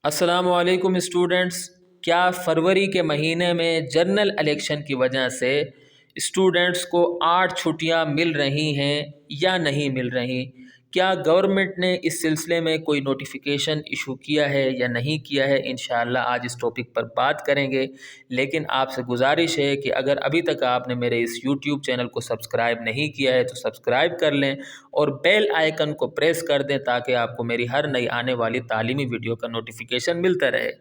अस्सलाम वालेकुम स्टूडेंट्स। क्या फरवरी के महीने में जनरल इलेक्शन की वजह से स्टूडेंट्स को 8 छुट्टियां मिल रही हैं या नहीं मिल रही? क्या गवर्नमेंट ने इस सिलसिले में कोई नोटिफिकेशन इशू किया है या नहीं किया है? इंशाअल्लाह आज इस टॉपिक पर बात करेंगे। लेकिन आपसे गुजारिश है कि अगर अभी तक आपने मेरे इस यूट्यूब चैनल को सब्सक्राइब नहीं किया है तो सब्सक्राइब कर लें और बेल आइकन को प्रेस कर दें ताकि आपको मेरी हर नई आने वाली तालीमी वीडियो का नोटिफिकेशन मिलता रहे।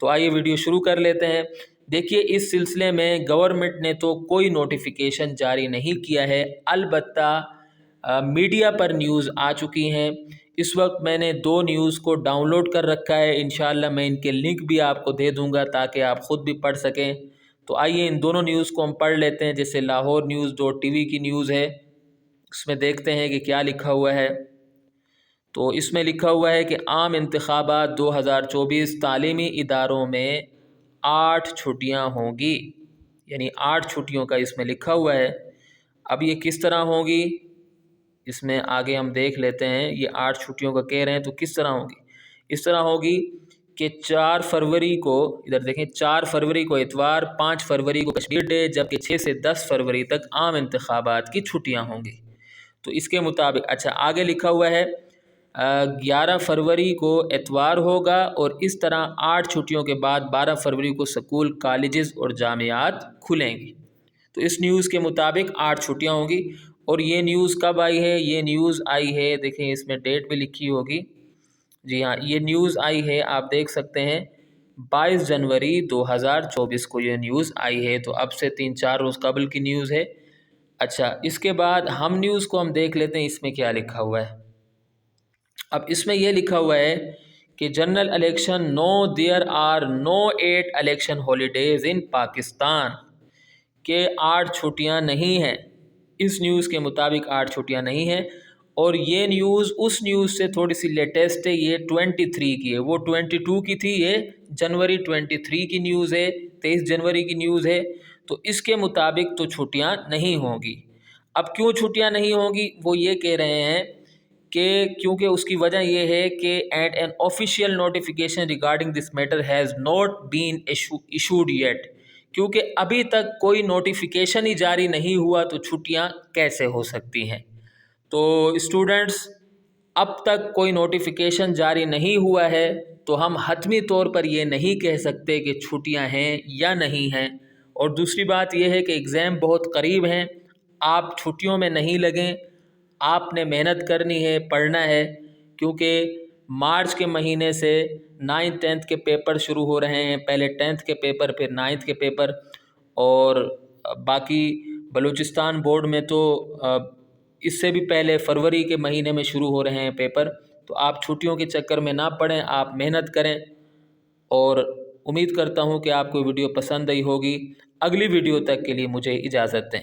तो आइए वीडियो शुरू कर लेते हैं। देखिए, इस सिलसिले में गवर्नमेंट ने तो कोई नोटिफिकेशन जारी नहीं किया है, अलबत्ता मीडिया पर न्यूज़ आ चुकी हैं। इस वक्त मैंने 2 न्यूज़ को डाउनलोड कर रखा है। इंशाअल्लाह मैं इनके लिंक भी आपको दे दूंगा ताकि आप ख़ुद भी पढ़ सकें। तो आइए इन दोनों न्यूज़ को हम पढ़ लेते हैं। जैसे लाहौर न्यूज़ .tv की न्यूज़ है, इसमें देखते हैं कि क्या लिखा हुआ है। तो इसमें लिखा हुआ है कि आम इंतखाबात 2024 तालीमी इदारों में 8 छुट्टियां होंगी, यानी 8 छुट्टियों का इसमें लिखा हुआ है। अब ये किस तरह होंगी, इसमें आगे हम देख लेते हैं। ये 8 छुट्टियों का कह रहे हैं, तो किस तरह होंगी? इस तरह होगी कि 4 फरवरी को, इधर देखें, 4 फरवरी को इतवार, 5 फरवरी को कश्मीर डे, जबकि 6 से 10 फरवरी तक आम इंतखाबात की छुट्टियां होंगी। तो इसके मुताबिक अच्छा आगे लिखा हुआ है 11 फरवरी को एतवार होगा और इस तरह 8 छुट्टियों के बाद 12 फरवरी को स्कूल, कॉलेजेस और जामियात खुलेंगी। तो इस न्यूज़ के मुताबिक 8 छुट्टियां होंगी। और ये न्यूज़ कब आई है? ये न्यूज़ आई है, देखें इसमें डेट भी लिखी होगी। जी हाँ, ये न्यूज़ आई है, आप देख सकते हैं 22 जनवरी 2024 को ये न्यूज़ आई है। तो अब से 3-4 रोज़ कबल की न्यूज़ है। अच्छा, इसके बाद हम न्यूज़ को हम देख लेते हैं, इसमें क्या लिखा हुआ है। अब इसमें यह लिखा हुआ है कि general election, no there are no 8 election holidays in Pakistan, के 8 छुट्टियां नहीं हैं। इस न्यूज़ के मुताबिक 8 छुट्टियां नहीं हैं। और ये न्यूज़ उस न्यूज़ से थोड़ी सी लेटेस्ट है, ये 23 की है, वो 22 की थी, ये जनवरी 23 की न्यूज़ है, 23 जनवरी की न्यूज़ है। तो इसके मुताबिक तो छुट्टियां नहीं होंगी। अब क्यों छुट्टियां नहीं होंगी, वो ये कह रहे हैं कि क्योंकि उसकी वजह यह है कि and an official notification regarding this matter has not been issued yet, क्योंकि अभी तक कोई नोटिफिकेशन ही जारी नहीं हुआ तो छुट्टियां कैसे हो सकती हैं। तो स्टूडेंट्स, अब तक कोई नोटिफिकेशन जारी नहीं हुआ है तो हम हतमी तौर पर ये नहीं कह सकते कि छुट्टियां हैं या नहीं हैं। और दूसरी बात यह है कि एग्ज़ाम बहुत करीब हैं, आप छुट्टियों में नहीं लगें, आपने मेहनत करनी है, पढ़ना है, क्योंकि मार्च के महीने से 9th 10th के पेपर शुरू हो रहे हैं। पहले 10th के पेपर, फिर 9th के पेपर। और बाकी बलूचिस्तान बोर्ड में तो इससे भी पहले फरवरी के महीने में शुरू हो रहे हैं पेपर। तो आप छुट्टियों के चक्कर में ना पड़ें, आप मेहनत करें। और उम्मीद करता हूँ कि आपको वीडियो पसंद आई होगी। अगली वीडियो तक के लिए मुझे इजाज़त दें।